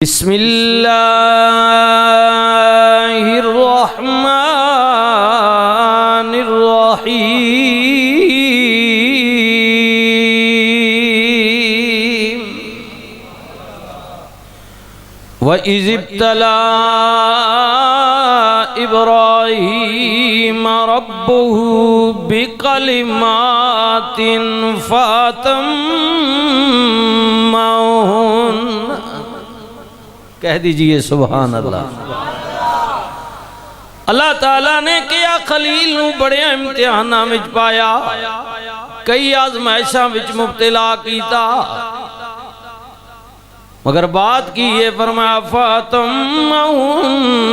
बिस्मिल्लाहिर्रहमानिर्रहीम वइज़ इब्तला इब्राहीम रब्बुहु बिकलिमातिन फ़अतम्महुन। कह दीजिए सुभान अल्लाह। अल्लाह ताला ने किया खलील नूं बड़े इम्तिहानां विच पाया, कई आजमाइशां विच मुब्तला कीता, मगर बात की ये फरमाया फ़अतम्महुन,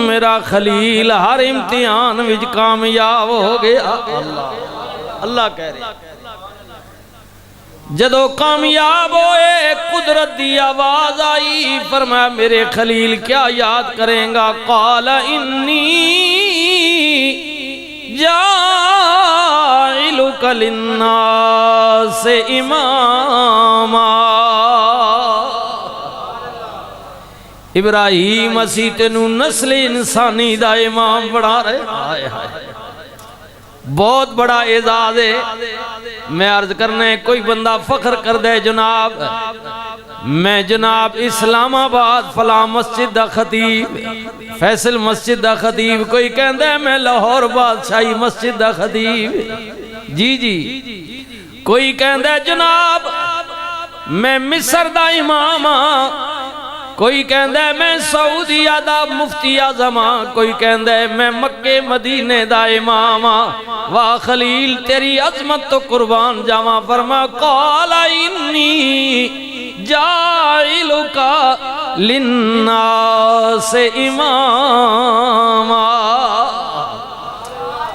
मेरा खलील हर इम्तिहान विच कामयाब हो गया। अल्लाह कह रहे जदों कामयाब होए कुदरत की आवाज आई, फरमाया मेरे खलील क्या याद करेगा? क़ाल इन्नी जाइलुका लिन्नासि इमामा। इब्राहीम असी तेनू नस्ल इंसानी दा इमाम बना रहे। हाय हाय, बहुत बड़ा एजाज है। मैं अर्ज करने कोई बंदा फख्र कर दे जनाब मैं जनाब इस्लामाबाद फला मस्जिद दा खतीब, फैसल मस्जिद दा खतीब, कोई कहता है मैं लाहौर बादशाही मस्जिद दा खतीब, जी जी, कोई कहता है जनाब मैं मिस्र दा इमाम हाँ, कोई कहता है मैं सऊदीया दा मुफ्ती आज़म हाँ, कोई कहता है मैं मक्के मदीने दा इमाम हाँ। वाह खलील तेरी अजमत तो कुर्बान जावा। फरमा क़ाल इन्नी जाइलुका लिन्नासि इमामा।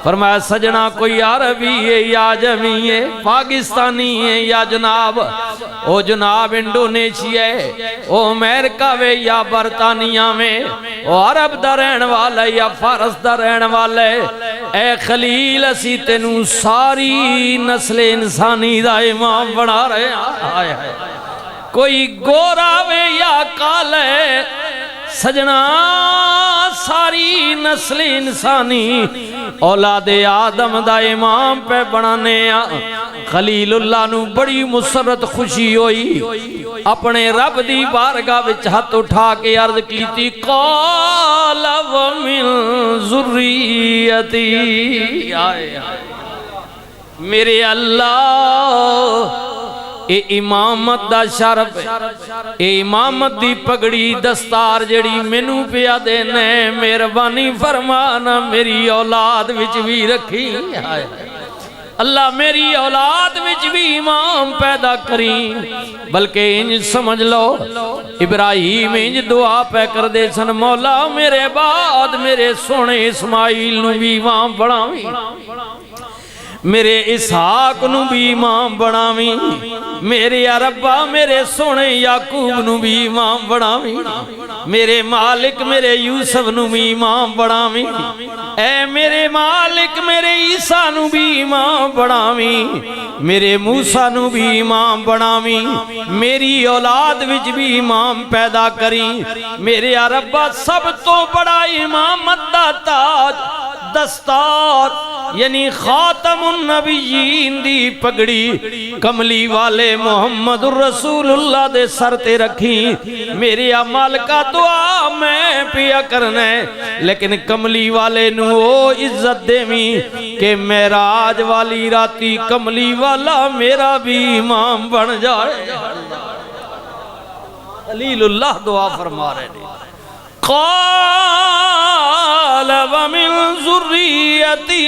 फरमाया सजना कोई अरबी है या जमी है, पाकिस्तानी है या जनाब ओ जनाब इंडोनेशिया है, ओ अमेरिका वे या बरतानिया में, ओ अरब दा रहन वाला या फारस दा रहन वाला है, ए खलील असी तेनू सारी नस्ल इंसानी दा इमाम बना रहे हैं। कोई गोरा वे या काला है, सजना सारी नस्ल इंसानी औलादे आदम दा इमाम पे बनाने आ। खलीलुल्लाह नू बड़ी मुसरत खुशी होई, अपने रब दी बारगाह विच हाथ उठा के अर्ज कीती क़ाल व मिन ज़ुर्रियती। मेरे अल्लाह ए इमामत दा शरफ, ए इमामत दी पगड़ी दस्तार जड़ी मैनू पिया देने, मेहरबानी फरमाना मेरी औलाद विच भी रखी। अल्लाह मेरी औलाद विच भी इमाम पैदा करी। बल्कि इंज समझ लो इब्राहीम इंज दुआ पै कर दे सन, मौला मेरे बाद मेरे सोने इस्माइल नू भी इमाम बनावी, मेरे इसहाक नू भी इमाम बनावी, मेरे रब्बा मेरे सोने याकूब नू भी इमाम बनावी, मेरे मालिक मेरे यूसुफ नू भी इमाम बनावी, ऐ मेरे मालिक मेरे ईसा नू भी इमाम बनावी, मेरे मूसा नू भी इमाम बनावी, मेरी औलाद विच भी इमाम पैदा करी। मेरे रब्बा सब तो बड़ा इमामत दा ताज दस्तार यानी खातमुन नबिय्यीन दी पगड़ी कमली वाले मुहम्मदुर रसूलुल्लाह दे सर ते रखी। मेरे अमल का दुआ मैं पिया करना है, लेकिन कमली वाले नू ओ इज्जत देवी के मेराज वाली राती कमली वाला मेरा भी इमाम बन जाए। खलीलुल्लाह दुआ फरमा रहे ने क़ाल व मिन ज़ुर्रियती।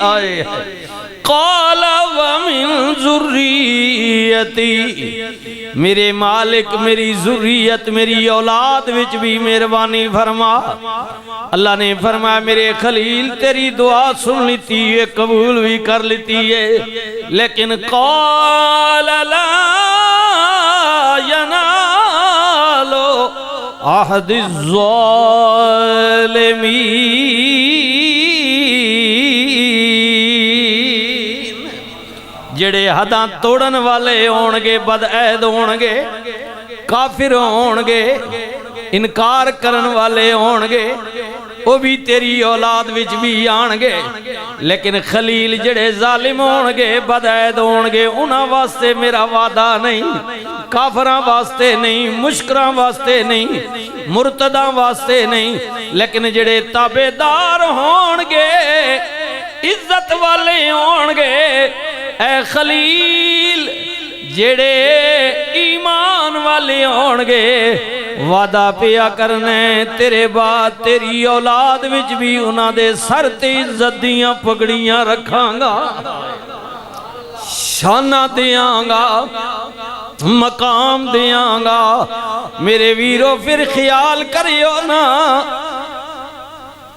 आए क़ाल व मिन ज़ुर्रियती, मेरे मालिक मेरी ज़ुर्रियत मेरी औलाद विच भी मेहरबानी फरमा। अल्लाह ने फरमाया मेरे खलील तेरी दुआ सुन लीती है, कबूल भी कर लीती है, लेकिन क़ाल ला यनालो अहदिज़्ज़ालिमीन। जेड़े हदां तोड़न वाले होणगे, बदऐद होणगे, काफिर होणगे, इनकार करन वाले होणगे वो भी तेरी औलाद विच भी आणगे, लेकिन खलील जड़े जालिम होणगे बदैद होणगे उन्हां वास्ते मेरा वादा नहीं, काफरां वास्ते नहीं, मुश्किरां वास्ते नहीं, मुर्तदां वास्ते नहीं, लेकिन जड़े ताबेदार होणगे इज्जत वाले होणगे ऐ खलील जेड़े ईमान वाले होणगे वादा पिया करने तेरे बाद तेरी औलाद विच भी उन्हां दे सर ते इज्जत दियां पगड़ियां रखांगा, शाना देंगा, मकाम देंगा। मेरे वीरो फिर ख्याल करियो ना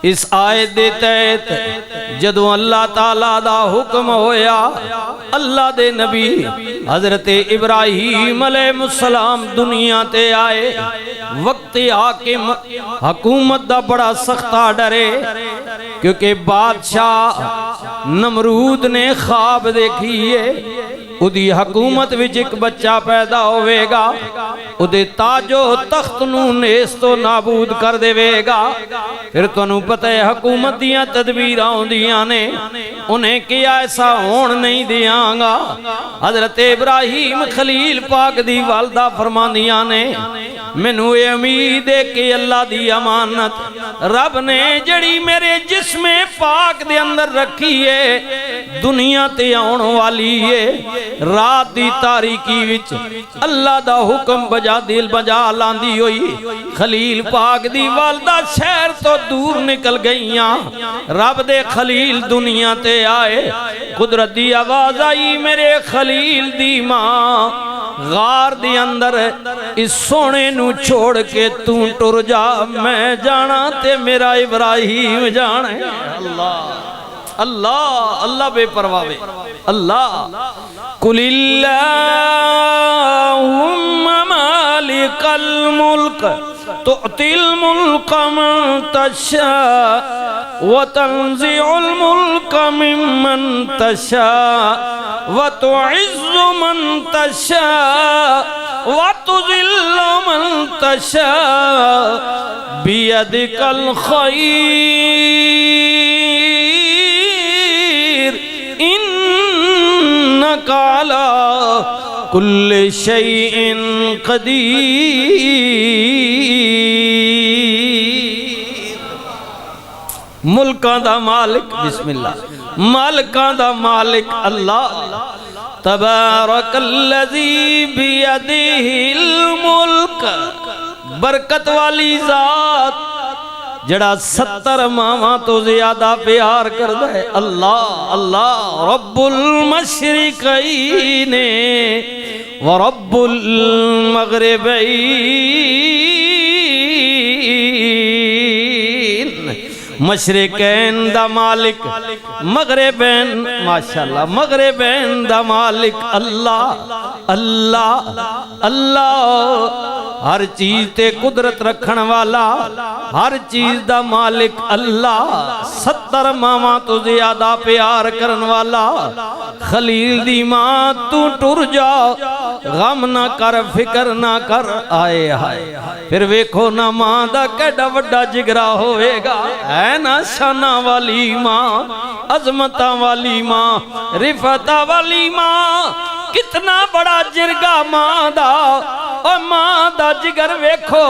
इस आयत दे तहत जदों अल्लाह ताला दा हुक्म होया अल्लाह दे नबी हजरत इब्राहीम अलैहिस्सलाम दुनिया ते आए, वक्त हाकिम हुकूमत दा बड़ा सख्ता डरे क्योंकि बादशाह नमरूद ने ख्वाब देखी है उदी हुकूमत विच एक बच्चा पैदा होवेगा, उदे ताजो तख्त नूं नेस तो नाबूद कर देवेगा। फिर तुहानू पता है हुकूमत दियां तदबीरां होंदियां ने, उन्हें क्या ऐसा होण नहीं दियांगा। हजरत इब्राहीम खलील पाक दी वालदा फरमांदियां ने मैनू ये उम्मीद है कि अल्लाह दी अमानत रब ने जड़ी मेरे जिस्मे पाक दे अंदर रखी है दुनिया ते आउण वाली है। रात दी तारीकी विच अल्लाह दा हुक्म बजा दिल बजा लांदी होई खलील पाक दी वालदा शहर तो दूर निकल गईयां, रब दे खलील दुनिया ते आए, कुदरत दी आवाज आई मेरे खलील दी मां गार दे अंदर इस सोने नू छोड़ के तू टुर जा, मैं जाना ते मेरा इब्राहीम जाने। अल्लाह अल्लाह अल्लाह बेपरवाह अल्लाह कुलिल्लाहुम्मा मालिकल मुल्क तुअतिल मुल्क मन तशा व तंज़िउल मुल्क मिम्मन तशा व तुइज़्ज़ु मन तशा व तुज़िल्लु मन तशा बियदिकल खैर इन्नका अला कुल्लि शैइन क़दीर। मुल्कां दा मालिक बिस्मिल्लाह, मालिकां दा मालिक अल्लाह तबारकल्लज़ी बियदिहिल मुल्क, बरकत वाली जात जड़ा 70 मावां तो ज्यादा प्यार करदा है। अल्लाह अल्लाह रब्बुल मशरिकैन व रब्बुल मगरिबैन, मशरिकैन दा मालिक मगरिबैन माशाअल्लाह मगरिबैन दा मालिक अल्लाह अल्लाह अल्लाह, हर चीज ते कुदरत रखन वाला, हर चीज दा मालिक अल्लाह, 70 मावां तो ज्यादा प्यार करन वाला। खलील दी मां तू टुर जा, गम ना कर फिक्र ना कर, आए हाय फिर वेखो ना मां दा केड़ा वड्डा जिगरा होवेगा, है ना शाना वाली मां, अजमता वाली मां, रिफता वाली मां, कितना बड़ा जिरगा मां दा, और मां दा जिगर वेखो।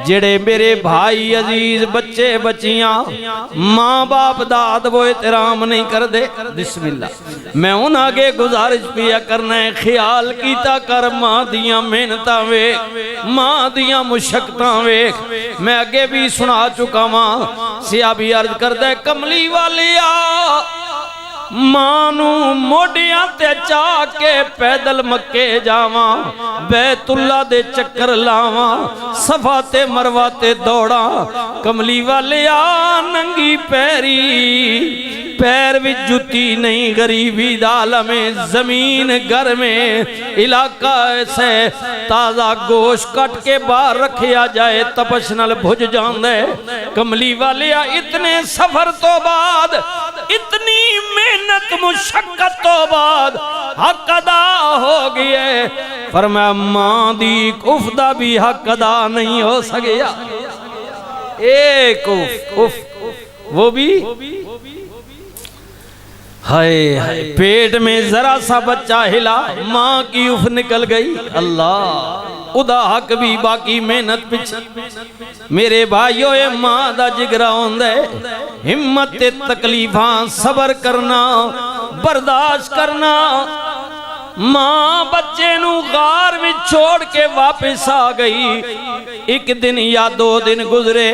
जेड़े मेरे भाई अजीज बच्चे बच्चियां मां बाप दा अदब एहतराम नहीं करदे, बिस्मिल्लाह मैं उन आगे गुजारिश पिया करना है, ख्याल कीता कर मां दियां मेहनतां वेख, मां दियां मुशक्कतां वेख। मैं अगे भी सुना चुका वां, सियाबी अर्ज करदा है कमली वालिया मां नू मोडियां ते चा के पैदल मक्के जावां, बैतुल्ला दे चक्कर लावां, सफा ते मरवा ते दौड़ा, कमली वालिया नंगी पैरी, पैर भी जुती नहीं, गरीबी दाल में जमीन घर में इलाका से ताजा गोश्त कट के बाहर रखिया जाए तपश नाल भुज जांदा है। कमली वालिया इतने सफर तो बाद, इतनी मेहनत मुशक्कत तो बाद हक अदा हो गई है। फरमाया मां दी उफ दा भी हक अदा नहीं हो सकिया। एक उफ वो भी हाय हाय, पेट में जरा सा बच्चा हिला, माँ की उफ निकल गई। अल्लाह उदा हक भी बाकी मेहनत पिछे। मेरे भाइयों ये माँ दा जिगरा होंदा है, हिम्मत ते तकलीफां सबर करना बर्दाश्त करना। मां बच्चे नू गार में छोड़ के वापस आ गई। एक दिन या 2 दिन गुजरे,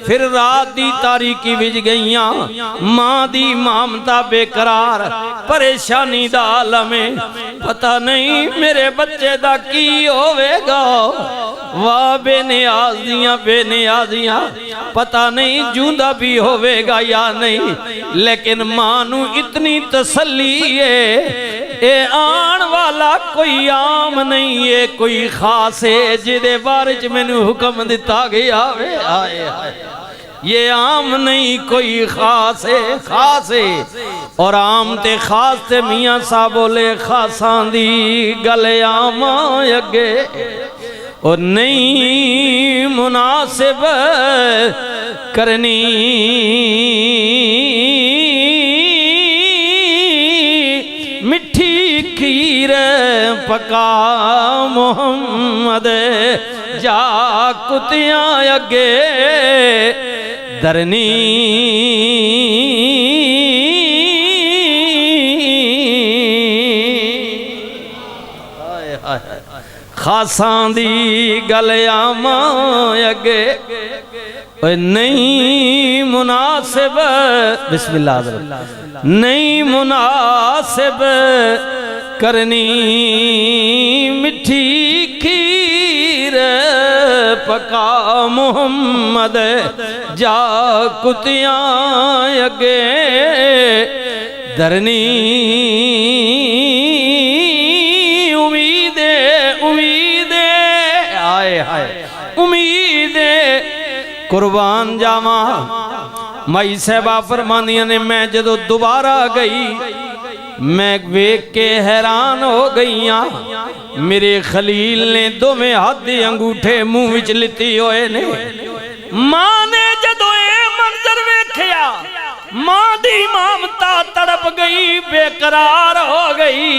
फिर रात दी तारीकी विच गईयां। मां दी ममता बेकरार, परेशानी दा आलम है, पता नहीं मेरे बच्चे दा की होवेगा। वाह बेनियाज दियां बेनियाजियां, पता नहीं जूंदा भी होवेगा या नहीं, लेकिन मां नू इतनी तसल्ली है ए आन वाला कोई आम नहीं है, कोई खास है जिदे बारे च मैनू हुक्म दिता गया वे। आए हाय, ये आम नहीं कोई खास है, खास है। और आम ते खास ते मियां साहब बोले खासां दी गल आम अगे और नहीं मुनासिब करनी। मिठी खीर पका मोहम्मद जा कुतियां अगे दरनी। खासां दी गल आम अगे नहीं मुनासिब, बिस्मिल्लाह, नहीं मुनासिब करनी। मिठी खीर पका मोहम्मद जा कुतियां अगे दरनी। उम्मीदे उम्मीदे आए हाय, उम्मीदे कुर्बान जावा। माई साहबा फरमानिया ने मैं जदों दोबारा गई, मैं वेख के हैरान हो गईया। मेरे खलील ने दोवें हाथ दे अंगूठे मुंह विच लिती होए ने। मां ने जदों ए मंजर वेखिया, मां दी ममता तड़प गई, बेकरार हो गई।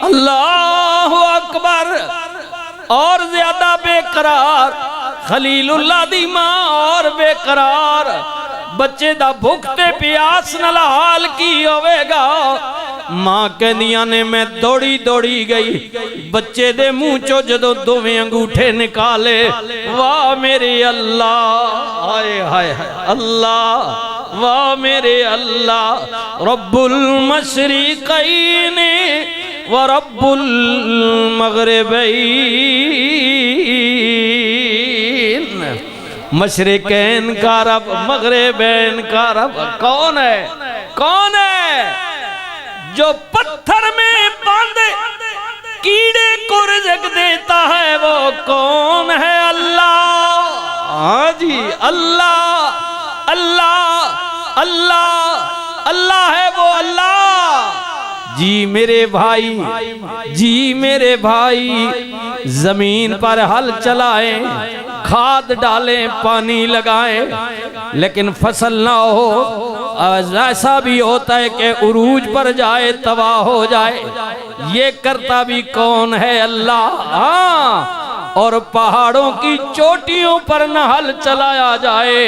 अल्लाह अकबर, और ज्यादा बेकरार खलीलुल्लाह दी मां और बेकरार। बच्चे दा भुख ते प्यास नाल हाल की होवेगा। मां कहदियां ने मैं दौड़ी दौड़ी गई, बच्चे दे मुंह चो जदों दोवें अंगूठे निकाले, वाह मेरे अल्लाह, हाय हाय अल्लाह, वाह मेरे अल्लाह। रब्बुल मशरिकैन व रब्बुल मगरिबैन, मशरिकैन का रब मगरिबैन का रब। कौन है, कौन है जो पत्थर में बांधे कीड़े को रिज़्क़ देता है, वो कौन है? अल्लाह। हाँ जी, अल्लाह अल्लाह अल्लाह अल्लाह है वो अल्लाह। जी मेरे भाई, जी मेरे भाई, जमीन पर हल चलाएं, खाद डालें, पानी लगाएं, लेकिन फसल ना हो। ऐसा भी होता है कि उरूज पर जाए तबाह हो जाए। ये करता भी कौन है? अल्लाह। हाँ, और पहाड़ों की चोटियों पर न हल चलाया जाए,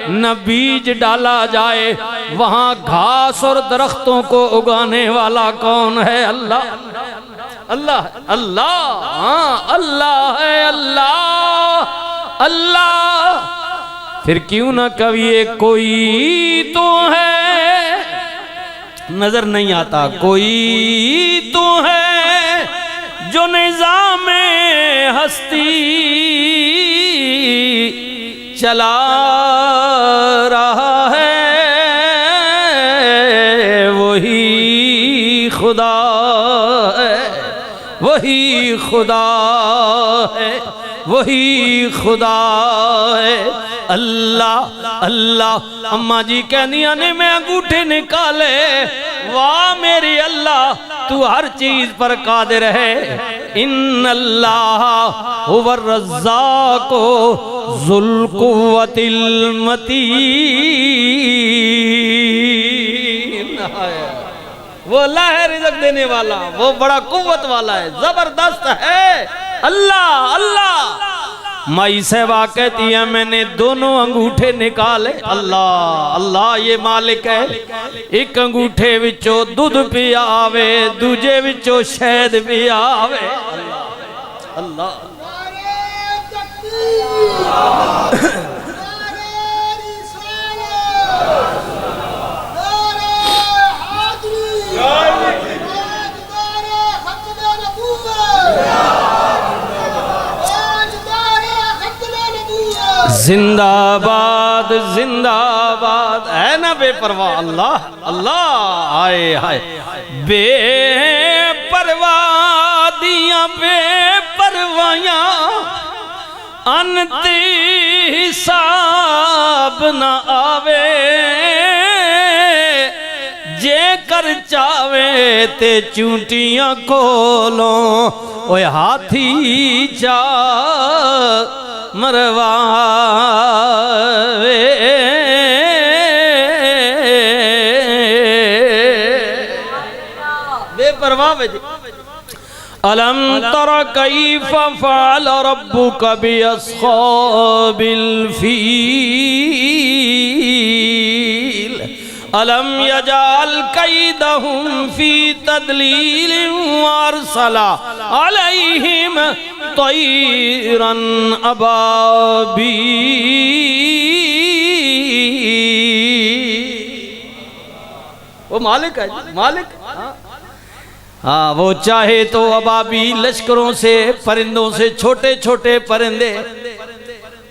न बीज डाला जाए, वहां घास और दरख्तों को उगाने वाला कौन है? अल्लाह। अल्लाह अल्लाह, हाँ अल्लाह है, अल्लाह अल्लाह। फिर क्यों ना कविए कोई तो है, नजर नहीं आता, कोई तो है जो निज़ाम हस्ती चला रहा है, वही खुदा है, वही खुदा है, वही खुदा है। अल्लाह अल्लाह। अम्मा जी कहनिया ने मैं अंगूठे निकाले, वाह मेरी अल्लाह, तू हर चीज पर कादिर है। इन्नल्लाह हुवर रज़्ज़ाक़ु ज़ुल कुव्वतिल मतीन। वो अल्लाह है रिज़्क़ देने वाला, वो बड़ा कुव्वत वाला है, जबरदस्त है अल्लाह। अल्लाह माई सहबा कहती है मैंने दोनों अंगूठे निकाले, अल्लाह अल्लाह ये मालिक है। एक अंगूठे विचों दूध पिया आवे, दूजे विचों शहद पिया आवे। अल्लाह जिंदाबाद जिंदाबाद है ना बेपरवाह। अल्लाह अल्लाह आए हाय बेपरवाह दियां बेपरवाहियां अंत हिसाब न आवे, जे कर चावे ते चूंटियां खोलो ओए हाथी जा मरवावे। बेपरवाह जी। अलम तरा कैफ फ़अल रब्बुका बिअस्हाबिल फ़ील अलम यजअल कैदहुम फ़ी तदलील वअरसला अलैहिम तैरन अबाबील। वो मालिक है, मालिक। हाँ वो चाहे तो अबाबी लश्करों से, परिंदों से, छोटे छोटे परिंदे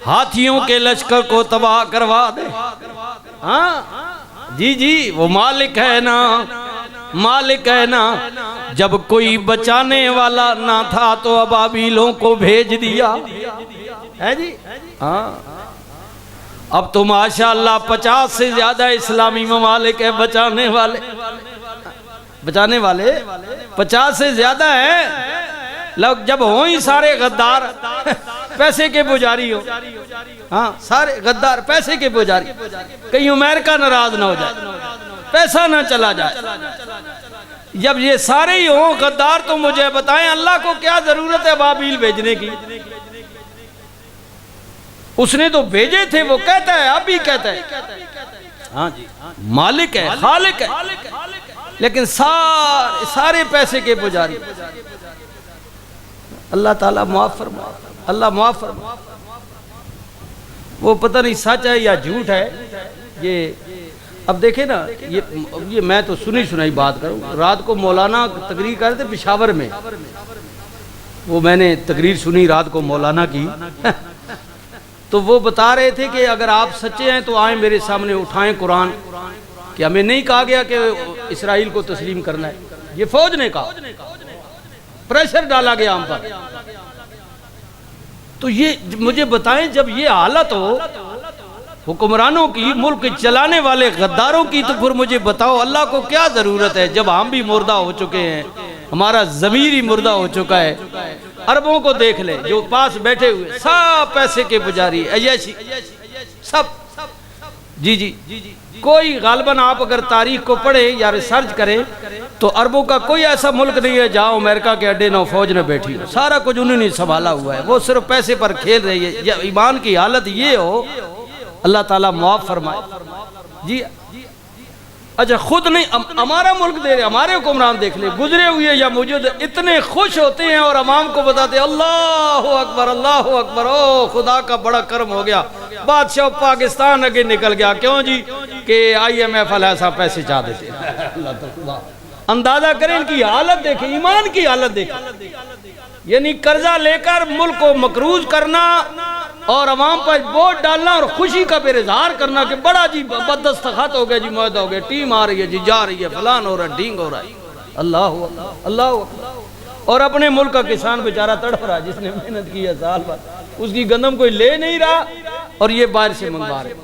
हाथियों के लश्कर को तबाह करवा दे। हाँ जी जी वो मालिक है ना, मालिक है ना। जब कोई बचाने वाला ना था तो अबाबीलों को भेज दिया है जी। हाँ अब तो माशाअल्लाह 50 से ज्यादा इस्लामी ममालिक है बचाने वाले, बचाने वाले 50 से ज्यादा है। लोग जब हो ही सारे गद्दार पैसे के पुजारी हो, हाँ सारे गद्दार पैसे के पुजारी, कहीं अमेरिका नाराज ना हो जाए, पैसा ना चला जाए। जब ये सारे ही हो गद्दार तो मुझे बताएं अल्लाह को क्या जरूरत है बाबील भेजने की? उसने तो भेजे थे, वो कहता है अब भी कहता है हाँ जी मालिक है, खालिक है, लेकिन सारे पैसे के पुजारी। अल्लाह ताला माफ फरमा, अल्लाह माफ फरमा। वो पता नहीं सच है या झूठ है ये। अब देखे ना ये मैं तो सुनी सुनाई बात करूं। रात को मौलाना तकरीर कर रहे थे पेशावर में, वो मैंने तकरीर सुनी रात को मौलाना की तो वो बता रहे थे कि अगर आप सच्चे हैं तो आए मेरे सामने उठाएं कुरान, कि हमें नहीं कहा गया कि इसराइल को तस्लीम करना है, ये फौज ने कहा, प्रेशर डाला गया हम पर। तो ये मुझे बताएं जब ये हालत हो हुक्मरानों की, मुल्क चलाने वाले गद्दारों की, तो फिर मुझे बताओ अल्लाह को क्या जरूरत है जब हम भी मुर्दा हो चुके हैं, हमारा ज़मीर ही मुर्दा हो चुका है। अरबों को देख ले जो पास बैठे हुए सब पैसे के पुजारी अय्याशी सब। जी जी कोई गालबन आप अगर तारीख को पढ़े या रिसर्च करें तो अरबों का कोई ऐसा मुल्क नहीं है जहाँ अमेरिका के अड्डे न फौज न बैठी हो, सारा कुछ उन्होंने संभाला हुआ है। वो सिर्फ पैसे पर खेल रही है। जब ईमान की हालत ये हो अल्लाह ताला मुआफ फरमाए जी। अच्छा खुद नहीं हमारा मुल्क दे रहे, हमारे हुक्मरान देख ले गुजरे हुए या मौजूद इतने खुश होते हैं और अवाम को बताते अल्लाह अकबर अल्लाह अकबर, ओ खुदा का बड़ा कर्म हो गया, बादशाह पाकिस्तान आगे निकल गया। क्यों जी कि IMF ऐसा पैसे चाह देते। अंदाजा करें इनकी हालत देखें, ईमान की हालत देखें, यानी कर्जा लेकर मुल्क को मकरूज करना और अवाम पर वोट डालना और खुशी का फिर इजहार करना कि बड़ा जी बदस्तखत हो गया जी, मुआहदा हो गया, टीम आ रही है जी, जा रही है, फलान हो रहा है, ढींग हो रहा है। अल्लाह अल्लाह। और अपने मुल्क का किसान बेचारा तड़प रहा, जिसने मेहनत की है साल भर, उसकी गंदम कोई ले नहीं रहा और ये बाहर से मंगवा रहे।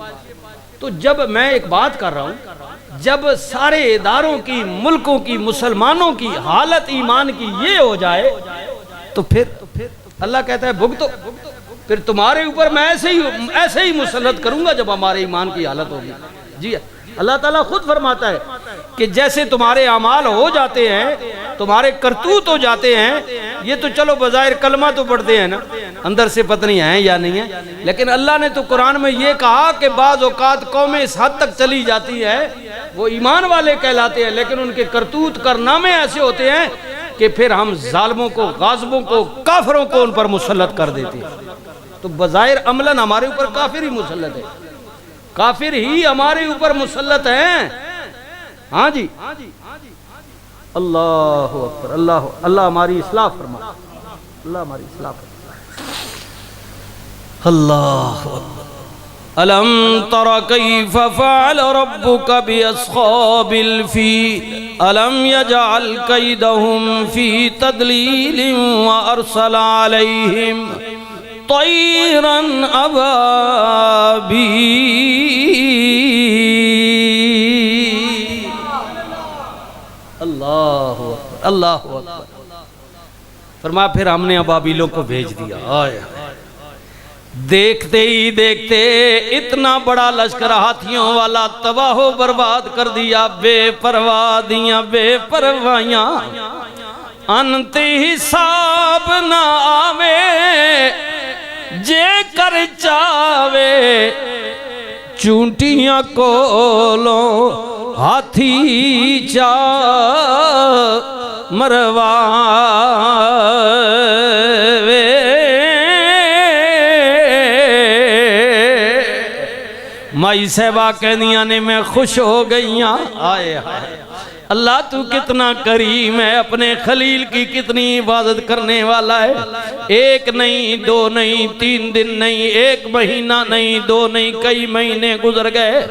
तो जब मैं एक बात कर रहा हूँ, जब सारे इदारों की, मुल्कों की, मुसलमानों की हालत ईमान की ये हो जाए तो फिर अल्लाह कहता है भुगतो, फिर तुम्हारे ऊपर मैं ऐसे ही मुसल्लत करूंगा जब हमारे ईमान की हालत होगी। जी अल्लाह ताला खुद फरमाता है कि जैसे तुम्हारे अमाल हो जाते हैं, तुम्हारे करतूत हो जाते हैं, ये तो चलो बज़ाहिर कलमा तो पढ़ते हैं ना, अंदर से पता नहीं है या नहीं है, लेकिन अल्लाह ने तो कुरान में ये कहा कि बाज़ औक़ात कौमें इस हद तक चली जाती है, वो ईमान वाले कहलाते हैं, लेकिन उनके करतूत कारनामे ऐसे होते हैं कि फिर हम जालिमों को, गाज़िबों को, काफिरों को उन पर मुसल्लत कर देते हैं। तो बज़ाहिर अमलन हमारे ऊपर काफिर ही मुसल्लत है, काफिर ही हमारे ऊपर मुसल्लत हैं। हाँ जी, अल्लाह अकबर, अल्लाह अल्लाह हमारी इस्लाह फरमा, अल्लाह हमारी इस्लाह फरमा। अल्लाह अकबर। अलम तरा कैफ फ़अल रब्बुका बिअस्हाबिल फील अलम यजअल कैदहुम फी तदलील व अरसल अलैहिम तैरन अबाबील। अल्लाह अकबर, अल्लाह अकबर। फरमा फिर हमने अबाबीलों को भेज दिया। आए देखते ही देखते इतना बड़ा लश्कर हाथियों वाला तबाह बर्बाद कर दिया। बेपरवाह दिया बेपरवाहियां, अंत हिसाब ना आवे जे कर चावे, चूंटियां कोलो हाथी चा मरवावे। माई साहबा कहदियां ने मैं खुश हो गई। आए हाय अल्लाह तू कितना करीम है, अपने खलील की कितनी इबादत करने वाला है। एक नहीं, दो नहीं, 3 दिन नहीं, 1 महीना नहीं, 2 नहीं, कई महीने गुजर गए।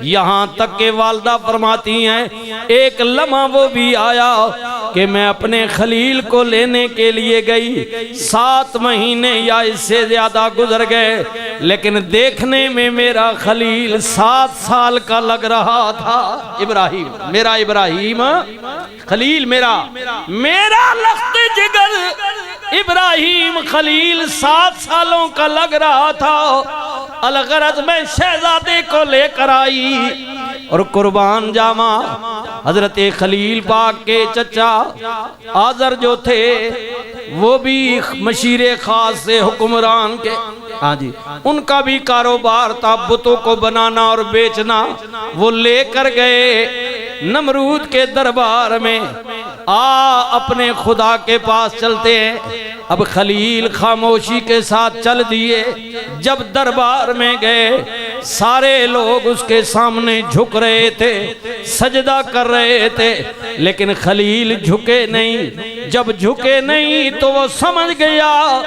यहाँ तक के वालदा फरमाती हैं एक लम्हा वो भी आया कि मैं अपने खलील को लेने के लिए गई, 7 महीने या इससे ज्यादा गुजर गए, लेकिन देखने में मेरा खलील 7 साल का लग रहा था। इब्राहिम, मेरा इब्राहिम खलील, मेरा लख्त जिगर इब्राहिम खलील 7 सालों का लग रहा था। अलगरज में शहजादे को लेकर आई और कुर्बान जामा हजरत खलील पाक के चचा आजर जो थे वो भी मशीरे खास से हुक्मरान के, हाँ जी, उनका भी कारोबार था बुतों को बनाना और बेचना। वो लेकर गए नमरूद के दरबार में, अपने खुदा के पास चलते हैं। अब खलील खामोशी के साथ चल दिए। जब दरबार में गए सारे लोग उसके सामने झुक रहे थे, सजदा कर रहे थे, लेकिन खलील झुके नहीं। जब झुके नहीं तो वो समझ गया,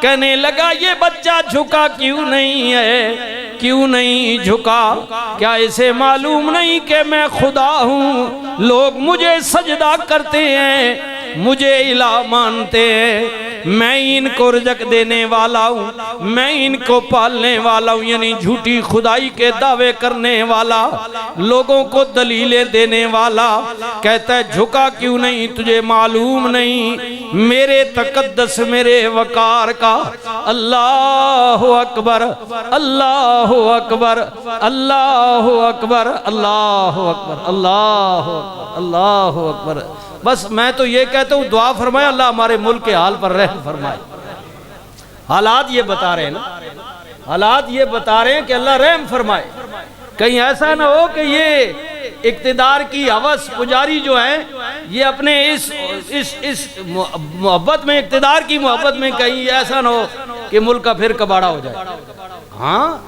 कहने लगा ये बच्चा झुका क्यों नहीं है, क्यों नहीं झुका? क्या इसे मालूम नहीं कि मैं खुदा हूँ? लोग मुझे सजदा करते हैं, मुझे इलाह मानते हैं, मैं इनको रिज़्क़ देने वाला हूँ, मैं इनको पालने वाला हूँ, यानी झूठी खुदाई के दावे करने वाला, लोगों को दलीलें देने वाला। कहता है झुका क्यों नहीं, तुझे मालूम नहीं मेरे तकद्दस मेरे वकार का। अल्लाह अकबर, अल्लाह अकबर, अल्लाह अकबर, अल्लाह अकबर, अल्लाह अकबर, अल्लाह अकबर। बस मैं तो ये कहता हूँ दुआ फरमाए अल्लाह हमारे मुल्क के हाल पर रहम फरमाए। हालात ये बता रहे हैं ना, हालात ये बता रहे हैं कि अल्लाह रहम फरमाए। कहीं ऐसा ना हो कि ये इक्तिदार की हवस पुजारी जो है ये अपने इस मोहब्बत में, इक्तिदार की मोहब्बत में कहीं ऐसा ना हो कि मुल्क का फिर कबाड़ा हो जाए। हाँ,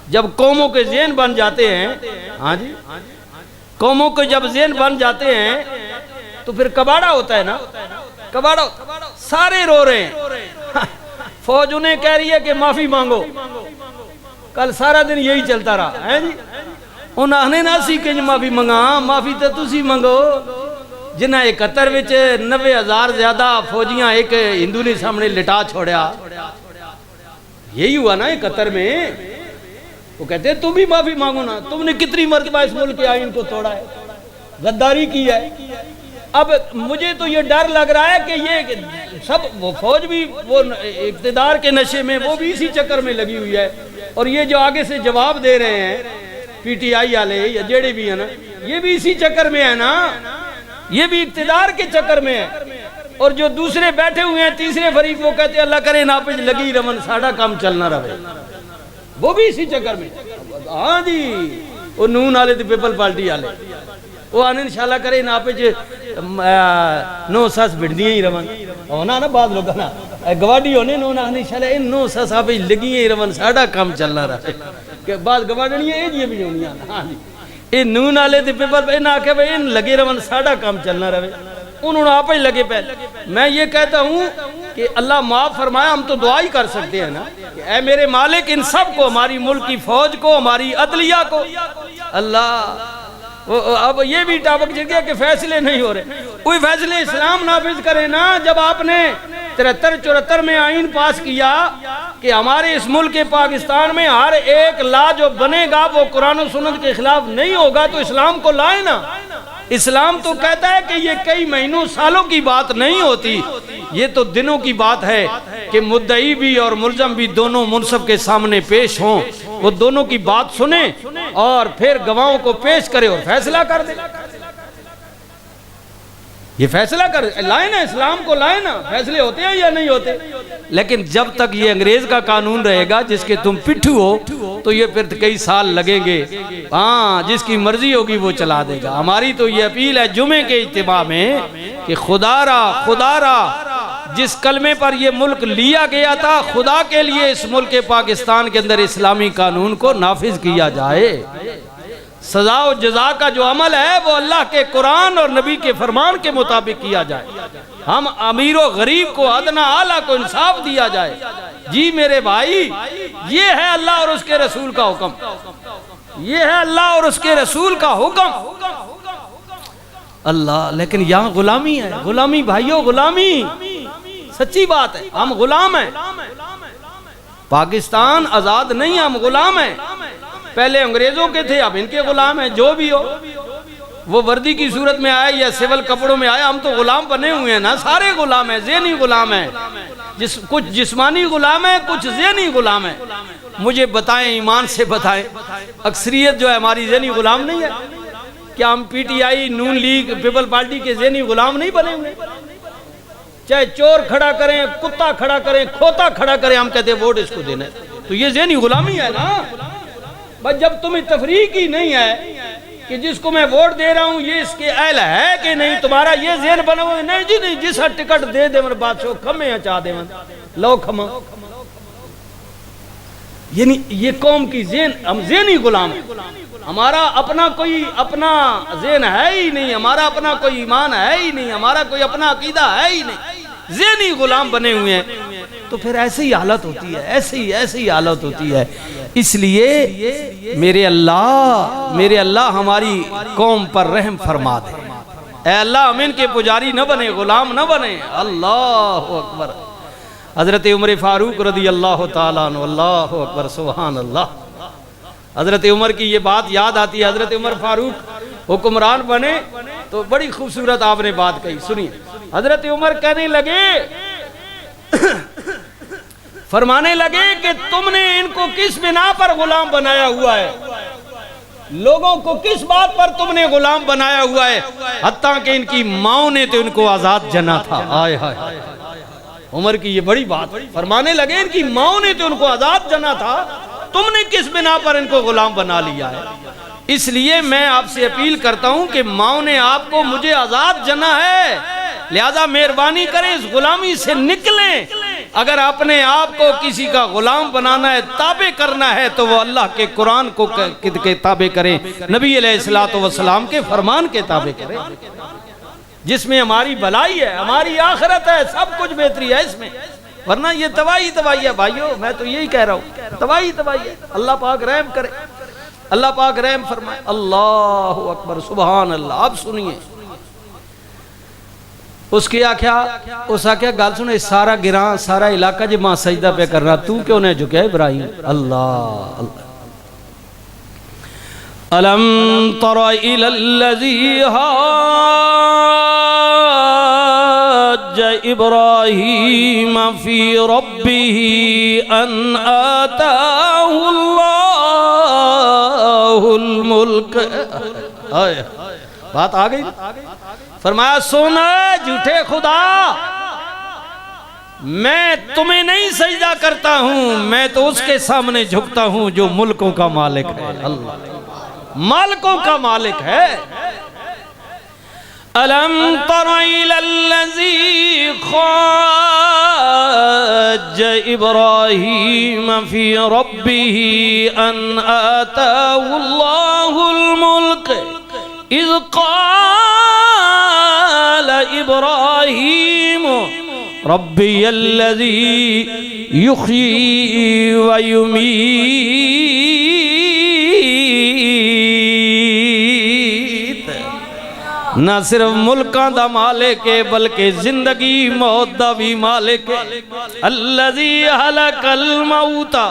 जब कौमों के ज़हन बन जाते हैं, हाँ जी, कौमों के जब ज़हन बन जाते हैं तो फिर कबाड़ा होता है ना, कबाड़ा। सारे रो रहे हैं, फौज उन्हें कह रही है कि माफी मांगो। कल सारा दिन यही चलता रहा है जी। उन्होंने ना सी कि माफी मंगा, माफी तो तुसी मंगो। जिन्हें 71 विच 90,000 ज्यादा फौजियां एक हिंदू ने सामने लिटा छोड़ा, यही हुआ ना 71 में। वो कहते तुम भी माफी मांगो ना, तुमने कितनी मर्तबा इस मुल्क के आईन को तोड़ा है, गद्दारी की है। अब मुझे तो ये डर लग रहा है कि ये सब वो फौज भी वो इक़्तिदार के नशे में वो भी इसी चक्कर में लगी हुई है, और ये जो आगे से जवाब दे रहे हैं पीटीआई वाले या जेडे भी है ना, ये भी इसी चक्कर में है ना, ये भी इक़्तिदार के चक्कर में है। और जो दूसरे बैठे हुए हैं तीसरे फरीक, वो कहते अल्लाह करे नापिज लगी रमन साड़ा काम चलना रहे, वो भी इसी चक्कर में। हाँ जी, वो नून वाले तो पीपल पार्टी वाले वो आने इंशाल्लाह करे नापिज नो सस भिड़दियां ही रमन होना ना, बाद लोग ना गवाडी होने नो ना इंशाल्लाह इन नो सस आप लगी ही रमन साड़ा काम चलना रहे के बाद गवाडनियां ये जी भी होनियां। हाँ जी, ये नून वाले ते पीपल इन आके भाई इन लगे रमन साड़ा काम चलना रहे, उन्होंने आप ही लगे पे। मैं ये कहता हूँ कि अल्लाह माफ फरमाया, हम तो दुआ ही कर सकते हैं ना कि ऐ मेरे मालिक इन सब को, हमारी मुल्क की फौज को, हमारी अदलिया को अल्लाह। अब ये भी टापक जग गया कि फैसले नहीं हो रहे, कोई फैसले इस्लाम नाफिज करे ना। जब आपने 73-74 में आइन पास किया कि हमारे इस मुल्क के पाकिस्तान में हर एक ला जो बनेगा वो कुरान और सुन्नत के खिलाफ नहीं होगा, तो इस्लाम को लाए ना। इस्लाम तो कहता है कि ये कई महीनों सालों की बात नहीं होती, ये तो दिनों की बात है कि मुद्दई भी और मुलजम भी दोनों मुनसब के सामने पेश हों, वो दोनों की बात सुने और फिर गवाहों को पेश करे और फैसला कर दे। ये फैसला कर लाए ना, इस्लाम को लाए ना, फैसले होते हैं या नहीं होते। लेकिन जब तक ये अंग्रेज का कानून रहेगा जिसके तुम पिट्ठू हो, तो ये फिर कई साल लगेंगे। हाँ, जिसकी मर्जी होगी वो चला देगा। हमारी तो ये अपील है जुमे के इज्तिमा में कि खुदारा जिस कलमे पर ये मुल्क लिया गया था, खुदा के लिए इस मुल्क के पाकिस्तान के अंदर इस्लामी कानून को नाफिज किया जाए। सजा और जजा का जो अमल है वो अल्लाह के कुरान और नबी के फरमान के मुताबिक किया जाए। हम अमीर और गरीब को, अदना आला को इंसाफ दिया जाए। जी मेरे भाई, ये है अल्लाह और उसके रसूल का हुक्म, ये है अल्लाह और उसके रसूल का हुक्म। अल्लाह, लेकिन यहाँ गुलामी है, गुलामी भाइयों, गुलामी सच्ची बात है। हम गुलाम हैं, पाकिस्तान आजाद नहीं, हम गुलाम हैं। पहले अंग्रेजों के थे, अब इनके गुलाम हैं। जो भी हो, वो वर्दी की सूरत में आए या सिविल कपड़ों में आए, हम तो गुलाम बने हुए हैं ना। सारे गुलाम हैं, ज़हनी गुलाम है, कुछ जिस्मानी गुलाम है, कुछ ज़हनी गुलाम है। मुझे बताएं, ईमान से बताएं, अक्सरियत जो है हमारी ज़हनी गुलाम नहीं है क्या? हम पीटीआई, नून लीग, पीपल पार्टी के ज़हनी गुलाम नहीं बने हुए? चाहे चोर खड़ा करें, कुत्ता खड़ा करें, खोता खड़ा करें, हम कहते हैं वोट इसको देना है, तो ये ज़हनी गुलामी है ना। बस जब तुम्हें तफरीक ही नहीं है कि जिसको मैं वोट दे रहा हूँ ये इसके अहल है कि नहीं, तुम्हारा ये ज़हन बना हुआ नहीं जी, नहीं जिस टिकट दे दे बादशाह खमे या चाह दे लो खमा, ये नहीं, ये कौम की ज़हन, हम ज़हनी गुलाम है। हमारा अपना कोई अपना ज़हन है ही नहीं, हमारा अपना कोई ईमान है ही नहीं, हमारा कोई अपना अकीदा है ही नहीं, ज़हनी गुलाम बने हुए हैं। तो फिर ऐसी ही हालत होती है, ऐसी ही हालत होती है। इसलिए मेरे अल्लाह हमारी कौम पर रहम फरमा दे। ऐ अल्लाह, हम इनके पुजारी न बने, गुलाम न बने। अल्लाह अकबर। हजरत उमर फारूक रदी अल्लाह ताला अन्हु, अल्लाह अकबर, सुभान अल्लाह। हजरत उमर की ये बात याद आती है। हजरत उमर फारूक हुक्मरान बने तो बड़ी खूबसूरत आपने बात कही, सुनिए। हजरत उमर कहने लगे, फरमाने लगे कि तुमने इनको किस बिना पर गुलाम बनाया हुआ है, लोगों को किस बात पर तुमने गुलाम बनाया हुआ है, हत्ता कि इनकी माओ ने तो इनको आजाद जना था। आय हाय, उमर की ये बड़ी बात। फरमाने लगे इनकी माओ ने तो उनको आजाद जना था, तुमने किस बिना पर इनको गुलाम बना लिया है। इसलिए मैं आपसे अपील करता हूं कि माओ ने आपको, मुझे आजाद जना है, लिहाजा मेहरबानी करें, इस गुलामी से निकलें। अगर अपने आप को किसी का गुलाम बनाना है, ताबे करना है, तो वो अल्लाह के कुरान को के ताबे करें, नबी अलैहिस्सलातु वस्सलाम के फरमान के ताबे करें, जिसमें हमारी भलाई है, हमारी आखिरत है, सब कुछ बेहतरी है इसमें। वरना ये तबाही है भाइयों, मैं तो यही कह रहा हूँ, तबाही है। अल्लाह पाक रहम करे, अल्लाह पाक रहम फरमाए। अल्लाह अकबर, सुभान अल्लाह। आप सुनिए, उसके आख्या, उस आख्या गल सुने, सारा गिरा सारा इलाका जी मां सजदा पे करना, तू क्यों नहीं झुकया इब्राहिम? अल्लाह अल्लाह। अलम तरा इलल्लज़ी हाज्जा इब्राहीम फी रब्बिही अन आताहुल्लाहुल मुल्क। बात आ गई। फरमाया सुन झूठे खुदा, मैं तुम्हें नहीं सजदा करता हूं, मैं तो उसके सामने झुकता हूं जो मुल्कों का मालिक है। अल्लाह मालिकों का मालिक है। अलम तर इलल्लज़ी ख़ाज्ज इब्राहीम फी रब्बिही अन आताहुल्लाहुल मुल्क इज़ क़ाल इब्राहीम रब्बियल्लज़ी युह्यी व युमीत। न सिर्फ मुल्कां दा मालिक है बल्कि जिंदगी मौत दा भी मालिक है। अल्लज़ी हलकल मौता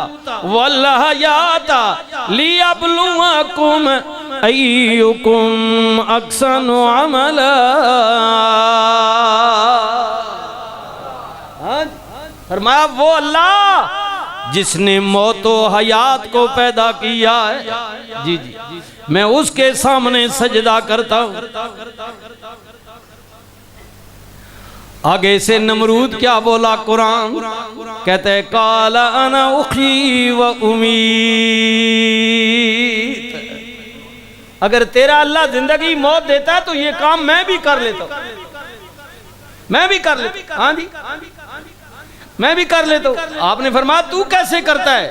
वल हयाता लियब्लुवकुम अय्युकुम अहसनु अमला। फरमाया वो अल्लाह जिसने मौत व हयात को पैदा किया है, जी जी मैं उसके सामने सजदा करता हूं। आगे से नमरूद क्या बोला कुरान कहते है काला अना उखी व उमीत। अगर तेरा अल्लाह जिंदगी मौत देता है तो ये काम मैं भी कर लेता हूं, मैं भी कर लेता। हाँ जी मैं भी कर लेता हूं। आपने फरमाया तू कैसे करता है?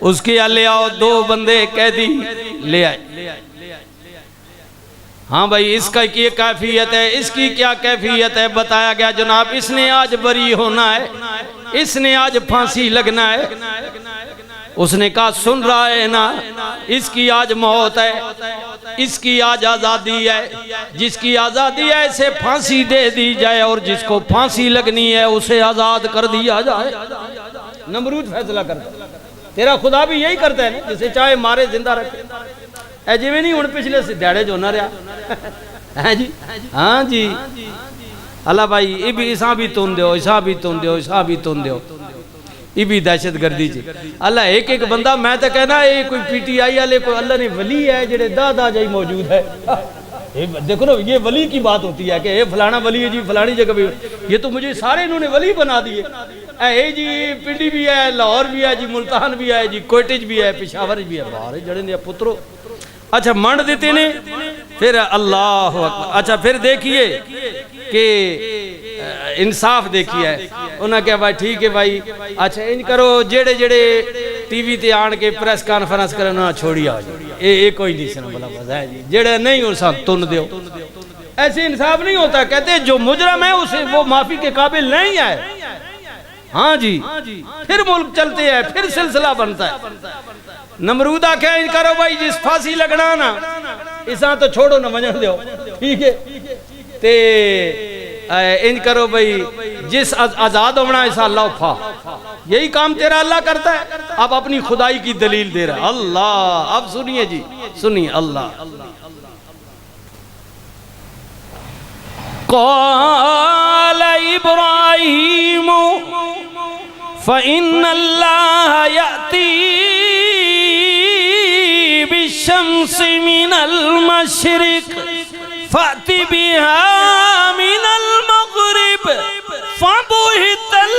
उसके यहाँ ले आओ दो बंदे कैदी ले आए। हाँ भाई इसका क्या कैफियत है, इसकी क्या कैफियत है? बताया गया जनाब इसने आज बरी होना है, इसने आज फांसी लगना है। उसने कहा सुन रहा है ना, इसकी आज मौत है, इसकी आज आजादी है। जिसकी आजादी है इसे फांसी दे दी जाए और जिसको फांसी लगनी है उसे आजाद कर दिया जाए। नमरूद फैसला करता। तेरा खुदा भी यही करता है ना, जिसे चाहे मारे जिंदा रखे। ऐ जिवें नहीं हुण पिछले दिहाड़े जो ना रहा है जी। हाँ जी अल्लाह भाई ये भी इसा भी तुम दो, इसा भी तुम दो, इसा भी तुम दो। ये भी दहशत गर्दी जी। अल्लाह एक एक बंदा मैं तो कहना ये कोई PTI वाले कोई अल्लाह ने वली है जेड़े दादा जाई मौजूद है। ये देखो ना ये वली की बात होती है कि ये फलाना वली है जी फलानी जगह भी। ये तो मुझे सारे इन्होंने वली बना दिए। ए जी पिंडी भी है, लाहौर भी है जी, मुल्तान भी है जी, कोयटिज भी है, पेशावर भी है। बाहर जड़े ने पुत्रो अच्छा मंड देते ने। फिर अल्लाह अच्छा फिर देखिए कि इंसाफ देखिए। उन्हें क्या भाई ठीक है भाई अच्छा इंज करो जेड़े जेड़े टीवी ते आन के प्रेस कॉन्फ्रेंस करे ना छोड़ी आओ ये कोई नहीं सुन बोला बस है जी। जेड़े नहीं हो सब तुन दो। ऐसे इंसाफ नहीं होता। कहते जो मुजरम है उसे वो माफी के काबिल नहीं है। हाँ जी फिर मुल्क चलते हैं, फिर सिलसिला बनता है। नमरूदा क्या इंज करो भाई जिस फांसी लगना ना इसा तो छोड़ो ना वजन दो ठीक है। ते इंज करो भाई जिस आजाद होना ऐसा लौफा। यही काम तेरा अल्लाह करता है। अब अपनी खुदाई की दलील दे रहा है अल्लाह। अब सुनिए जी सुनिए अल्लाह क़ाल इब्राहीम फ़इन्नल्लाह यअती बिश्शम्सि मिनल मशरिक़ फ़अति बिहा मिनल मग़रिब फ़बुहितल्लज़ी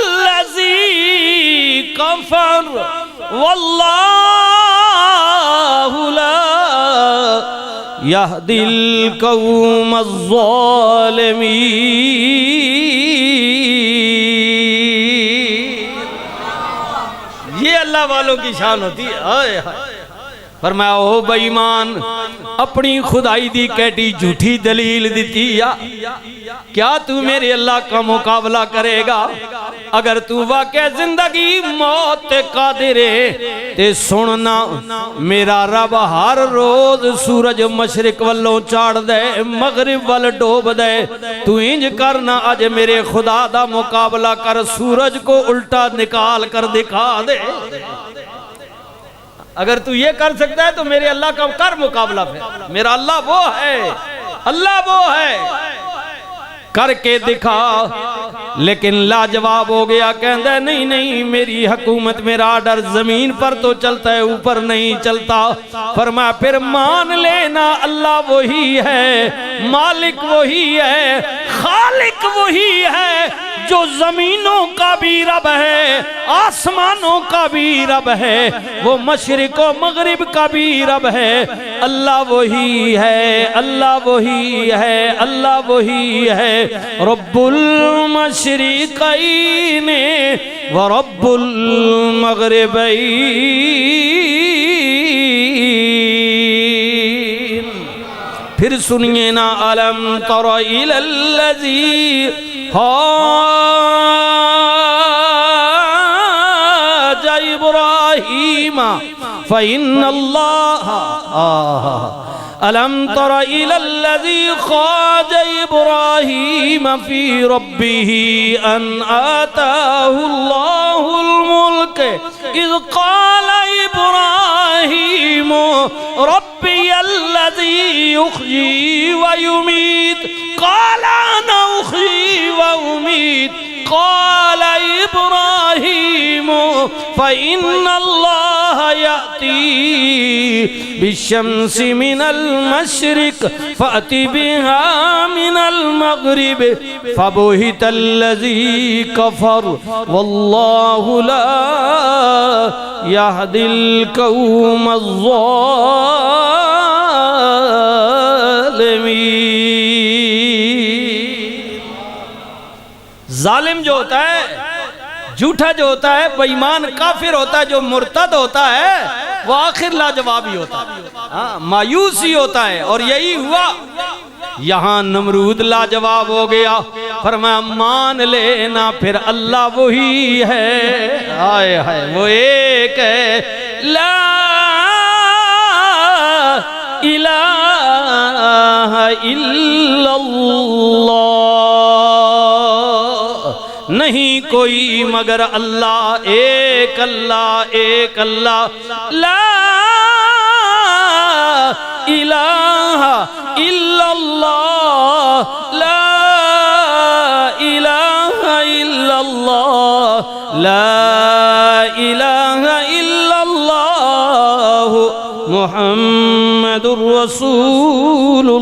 कफ़र वल्लाहु ला यहदिल क़ौमज़-ज़ालिमीन। ये अल्लाह वालों की शान होती है। हाय हाय फरमाया ओ बेईमान अपनी खुदाई दी कैटी झूठी दलील दी या क्या तू मेरे अल्लाह का मुकाबला करेगा? अगर तू वाकई जिंदगी मौत कादिर है ते सुनना मेरा रब हर रोज सूरज मशरिक वल्लों चाड़ दे मगरिब वल डोब दे। तू इंज करना अज मेरे खुदा दा मुकाबला कर, सूरज को उल्टा निकाल कर दिखा दे। अगर तू ये कर सकता है तो मेरे अल्लाह का कर मुकाबला। फिर मेरा अल्लाह वो है, अल्लाह वो है, करके दिखा। लेकिन लाजवाब हो गया, कहता नहीं नहीं मेरी हुकूमत मेरा आर्डर जमीन पर तो चलता है, ऊपर नहीं चलता। फरमाया फिर मान लेना अल्लाह वही है, मालिक वही है, खालिक वही है जो जमीनों का भी रब है, आसमानों का भी रब है, वो मशरिक और मगरिब का भी रब है। अल्लाह वही है, अल्लाह वही है, अल्लाह वही है। रब्बुल मशरिकैन व रब्बुल मगरिबैन। फिर सुनिए ना, अलम तरा इलल्लज़ी हाज इब्राहीम फ़इन्नल्लाह। अलम तरा इलल्लज़ी खाज इब्राहीम फ़ी रब्बिही अन आताहुल्लाहुल मुल्क इज़ क़ाल इब्राहीम रब्बियल्लज़ी युहयी व युमीत क़ाल अना उह्यी व उमीत क़ाल इब्राहीम फ़इन्नल्लाह यअती बिश्शम्सि मिनल मशरिक़ फ़अति बिहा मिनल मग़रिब फ़बुहितल्लज़ी कफ़र वल्लाहु ला यहदिल क़ौमज़्ज़ालिमीन। जालिम जो होता है, झूठा जो होता है, बेईमान काफिर होता है, जो मुर्तद होता है वो आखिर लाजवाब ही होता है, हाँ मायूस ही होता है। और यही हुआ यहाँ, नमरूद लाजवाब हो गया। फरमाया मान लेना फिर अल्लाह वही है, हाय हाय वो एक है, ला इलाहा इल्लल्लाह, नहीं कोई मगर अल्लाह, एक अल्लाह, एक अल्लाह, ला इलाहा इल्लल्लाह, ला इलाहा इल्लल्लाह, ला इलाहा इल्लल्लाह मुहम्मदुर रसूलुल्लाह।